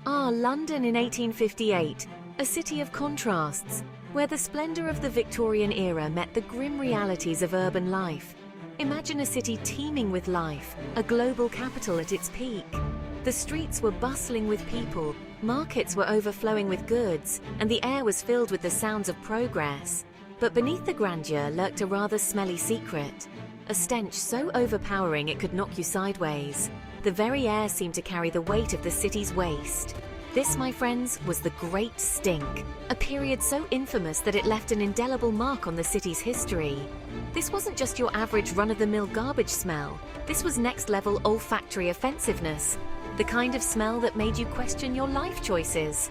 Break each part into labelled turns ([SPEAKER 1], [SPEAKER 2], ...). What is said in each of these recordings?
[SPEAKER 1] London in 1858, a city of contrasts, where the splendor of the Victorian era met the grim realities of urban life. Imagine a city teeming with life, a global capital at its peak. The streets were bustling with people, markets were overflowing with goods, and the air was filled with the sounds of progress. But beneath the grandeur lurked a rather smelly secret, a stench so overpowering it could knock you sideways. The very air seemed to carry the weight of the city's waste. This, my friends, was the Great Stink, a period so infamous that it left an indelible mark on the city's history. This wasn't just your average run-of-the-mill garbage smell. This was next-level olfactory offensiveness, the kind of smell that made you question your life choices.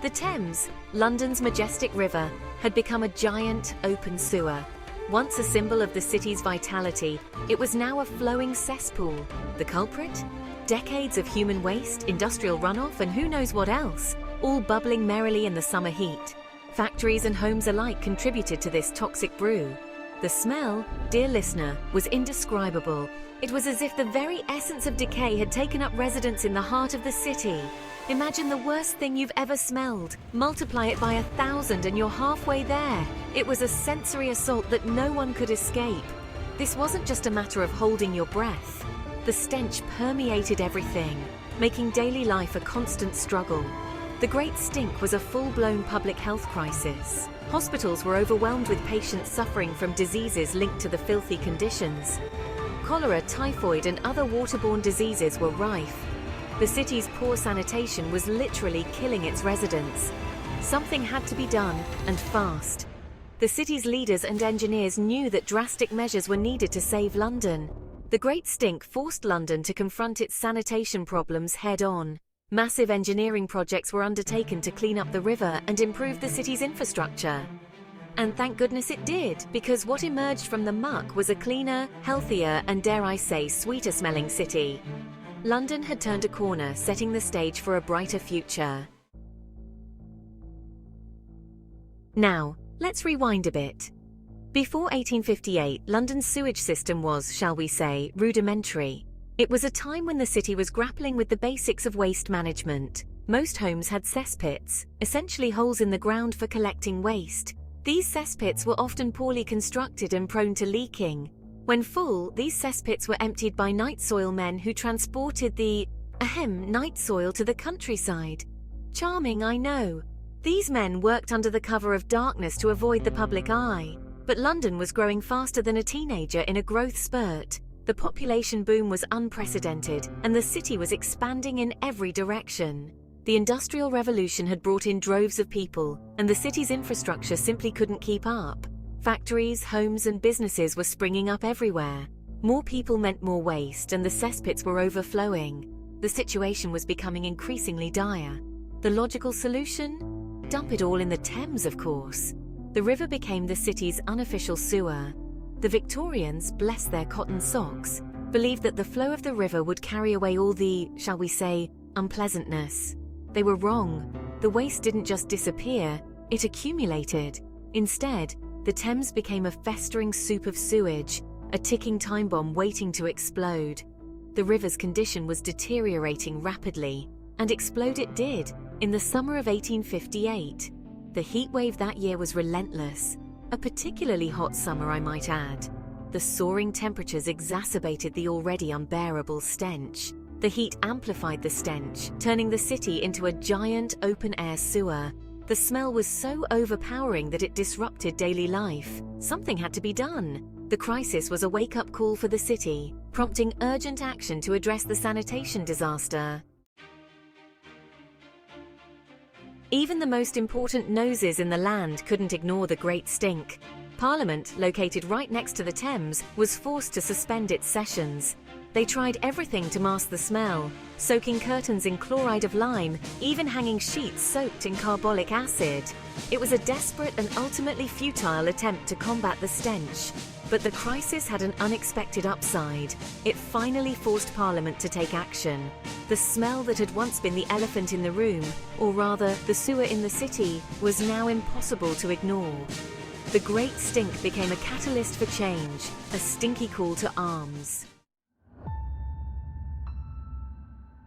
[SPEAKER 1] The Thames, London's majestic river, had become a giant, open sewer. Once a symbol of the city's vitality, it was now a flowing cesspool. The culprit? Decades of human waste, industrial runoff, and who knows what else, all bubbling merrily in the summer heat. Factories and homes alike contributed to this toxic brew. The smell, dear listener, was indescribable. It was as if the very essence of decay had taken up residence in the heart of the city. Imagine the worst thing you've ever smelled. Multiply it by 1,000 and you're halfway there. It was a sensory assault that no one could escape. This wasn't just a matter of holding your breath. The stench permeated everything, making daily life a constant struggle. The Great Stink was a full-blown public health crisis. Hospitals were overwhelmed with patients suffering from diseases linked to the filthy conditions. Cholera, typhoid, and other waterborne diseases were rife. The city's poor sanitation was literally killing its residents. Something had to be done, and fast. The city's leaders and engineers knew that drastic measures were needed to save London. The Great Stink forced London to confront its sanitation problems head-on. Massive engineering projects were undertaken to clean up the river and improve the city's infrastructure. And thank goodness it did, because what emerged from the muck was a cleaner, healthier, and dare I say, sweeter-smelling city. London had turned a corner, setting the stage for a brighter future. Now, let's rewind a bit. Before 1858, London's sewage system was, shall we say, rudimentary. It was a time when the city was grappling with the basics of waste management. Most homes had cesspits, essentially holes in the ground for collecting waste. These cesspits were often poorly constructed and prone to leaking. When full, these cesspits were emptied by night soil men who transported the, night soil to the countryside. Charming, I know. These men worked under the cover of darkness to avoid the public eye. But London was growing faster than a teenager in a growth spurt. The population boom was unprecedented, and the city was expanding in every direction. The Industrial Revolution had brought in droves of people, and the city's infrastructure simply couldn't keep up. Factories, homes, and businesses were springing up everywhere. More people meant more waste, and the cesspits were overflowing. The situation was becoming increasingly dire. The logical solution? Dump it all in the Thames, of course. The river became the city's unofficial sewer. The Victorians, bless their cotton socks, believed that the flow of the river would carry away all the, shall we say, unpleasantness. They were wrong. The waste didn't just disappear, it accumulated. Instead, the Thames became a festering soup of sewage, a ticking time bomb waiting to explode. The river's condition was deteriorating rapidly, and explode it did, in the summer of 1858. The heat wave that year was relentless, a particularly hot summer, I might add. The soaring temperatures exacerbated the already unbearable stench. The heat amplified the stench, turning the city into a giant open-air sewer. The smell was so overpowering that it disrupted daily life. Something had to be done. The crisis was a wake-up call for the city, prompting urgent action to address the sanitation disaster. Even the most important noses in the land couldn't ignore the Great Stink. Parliament, located right next to the Thames, was forced to suspend its sessions. They tried everything to mask the smell, soaking curtains in chloride of lime, even hanging sheets soaked in carbolic acid. It was a desperate and ultimately futile attempt to combat the stench. But the crisis had an unexpected upside. It finally forced Parliament to take action. The smell that had once been the elephant in the room, or rather, the sewer in the city, was now impossible to ignore. The Great Stink became a catalyst for change, a stinky call to arms.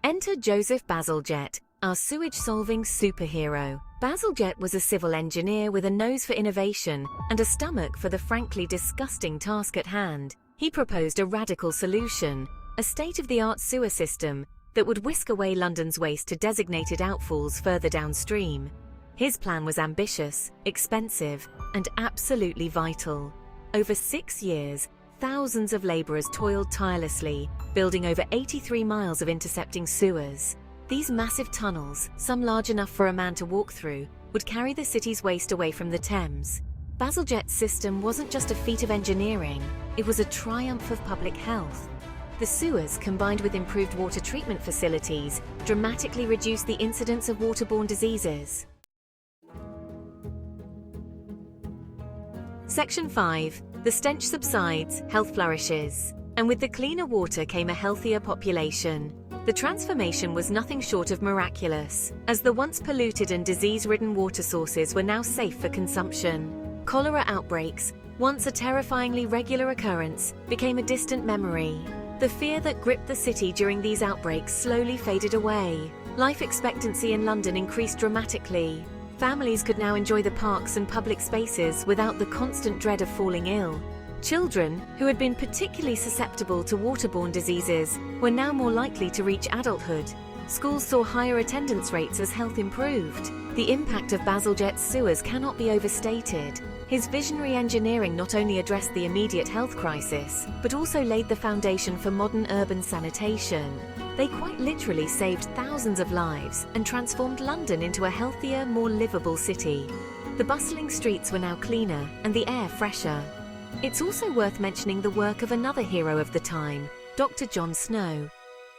[SPEAKER 1] Enter Joseph Bazalgette, our sewage-solving superhero. Basel was a civil engineer with a nose for innovation and a stomach for the frankly disgusting task at hand. He proposed a radical solution, a state-of-the-art sewer system that would whisk away London's waste to designated outfalls further downstream. His plan was ambitious, expensive, and absolutely vital. Over 6 years, thousands of labourers toiled tirelessly, building over 83 miles of intercepting sewers. These massive tunnels, some large enough for a man to walk through, would carry the city's waste away from the Thames. Basel's system wasn't just a feat of engineering, it was a triumph of public health. The sewers, combined with improved water treatment facilities, dramatically reduced the incidence of waterborne diseases. Section 5. The stench subsides, health flourishes. And with the cleaner water came a healthier population. The transformation was nothing short of miraculous, as the once polluted and disease-ridden water sources were now safe for consumption. Cholera outbreaks, once a terrifyingly regular occurrence, became a distant memory. The fear that gripped the city during these outbreaks slowly faded away. Life expectancy in London increased dramatically. Families could now enjoy the parks and public spaces without the constant dread of falling ill. Children, who had been particularly susceptible to waterborne diseases, were now more likely to reach adulthood. Schools saw higher attendance rates as health improved. The impact of Basel's sewers cannot be overstated. His visionary engineering not only addressed the immediate health crisis, but also laid the foundation for modern urban sanitation. They quite literally saved thousands of lives and transformed London into a healthier, more livable city. The bustling streets were now cleaner and the air fresher. It's also worth mentioning the work of another hero of the time, Dr. John Snow.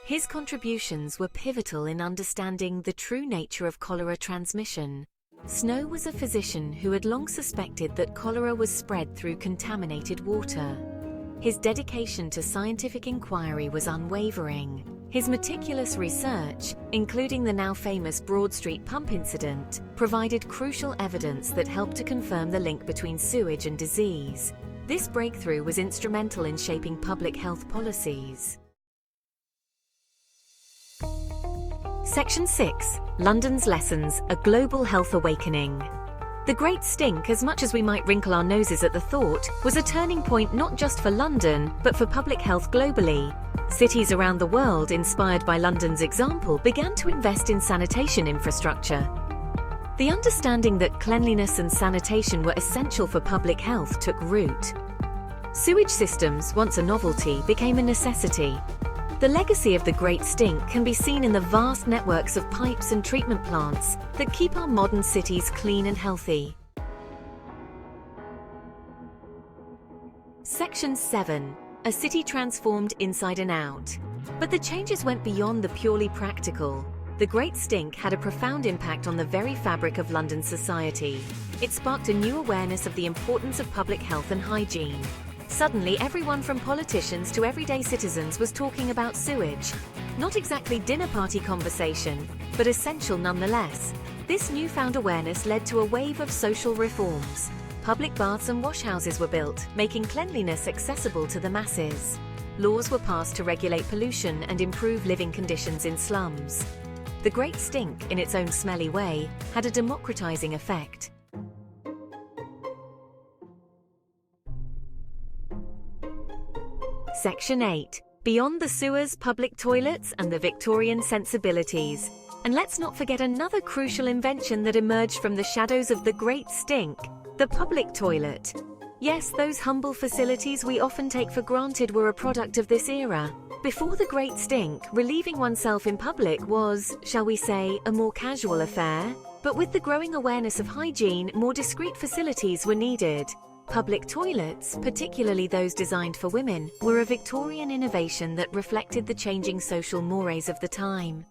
[SPEAKER 1] His contributions were pivotal in understanding the true nature of cholera transmission. Snow was a physician who had long suspected that cholera was spread through contaminated water. His dedication to scientific inquiry was unwavering. His meticulous research, including the now famous Broad Street pump incident, provided crucial evidence that helped to confirm the link between sewage and disease. This breakthrough was instrumental in shaping public health policies. Section 6. London's Lessons, a Global Health Awakening. The Great Stink, as much as we might wrinkle our noses at the thought, was a turning point not just for London, but for public health globally. Cities around the world, inspired by London's example, began to invest in sanitation infrastructure. The understanding that cleanliness and sanitation were essential for public health took root. Sewage systems, once a novelty, became a necessity. The legacy of the Great Stink can be seen in the vast networks of pipes and treatment plants that keep our modern cities clean and healthy. Section 7. A city transformed inside and out. But the changes went beyond the purely practical. The Great Stink had a profound impact on the very fabric of London society. It sparked a new awareness of the importance of public health and hygiene. Suddenly, everyone from politicians to everyday citizens was talking about sewage. Not exactly dinner party conversation, but essential nonetheless. This newfound awareness led to a wave of social reforms. Public baths and washhouses were built, making cleanliness accessible to the masses. Laws were passed to regulate pollution and improve living conditions in slums. The Great Stink, in its own smelly way, had a democratizing effect. Section 8. Beyond the sewers, public toilets, and the Victorian sensibilities. And let's not forget another crucial invention that emerged from the shadows of the Great Stink, the public toilet. Yes, those humble facilities we often take for granted were a product of this era. Before the Great Stink, relieving oneself in public was, shall we say, a more casual affair. But with the growing awareness of hygiene, more discreet facilities were needed. Public toilets, particularly those designed for women, were a Victorian innovation that reflected the changing social mores of the time.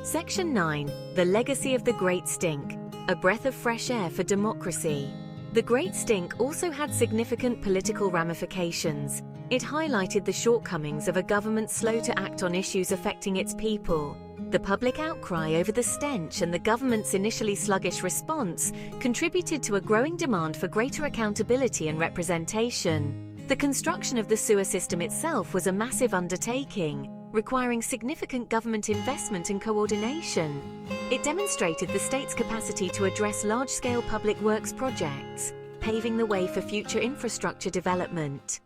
[SPEAKER 1] Section 9. The Legacy of the Great Stink, a breath of fresh air for democracy. The Great Stink also had significant political ramifications. It highlighted the shortcomings of a government slow to act on issues affecting its people. The public outcry over the stench and the government's initially sluggish response contributed to a growing demand for greater accountability and representation. The construction of the sewer system itself was a massive undertaking. requiring significant government investment and coordination. It demonstrated the state's capacity to address large-scale public works projects, paving the way for future infrastructure development.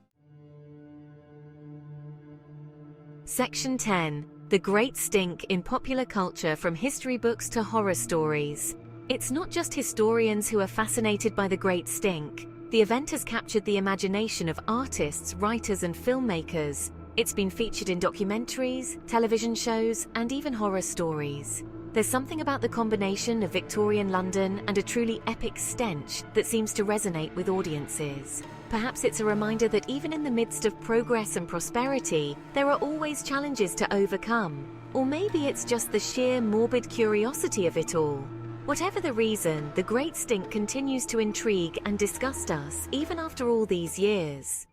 [SPEAKER 1] Section 10. The Great Stink in Popular Culture, from history books to horror stories. It's not just historians who are fascinated by the Great Stink. The event has captured the imagination of artists, writers, and filmmakers. It's been featured in documentaries, television shows, and even horror stories. There's something about the combination of Victorian London and a truly epic stench that seems to resonate with audiences. Perhaps it's a reminder that even in the midst of progress and prosperity, there are always challenges to overcome. Or maybe it's just the sheer morbid curiosity of it all. Whatever the reason, the Great Stink continues to intrigue and disgust us even after all these years.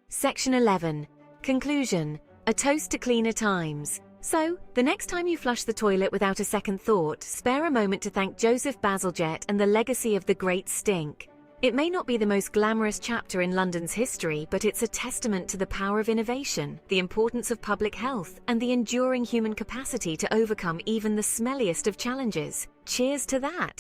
[SPEAKER 1] Section 11. Conclusion. A toast to cleaner times. So, the next time you flush the toilet without a second thought, spare a moment to thank Joseph Bazalgette and the legacy of the Great Stink. It may not be the most glamorous chapter in London's history, but it's a testament to the power of innovation, the importance of public health, and the enduring human capacity to overcome even the smelliest of challenges. Cheers to that!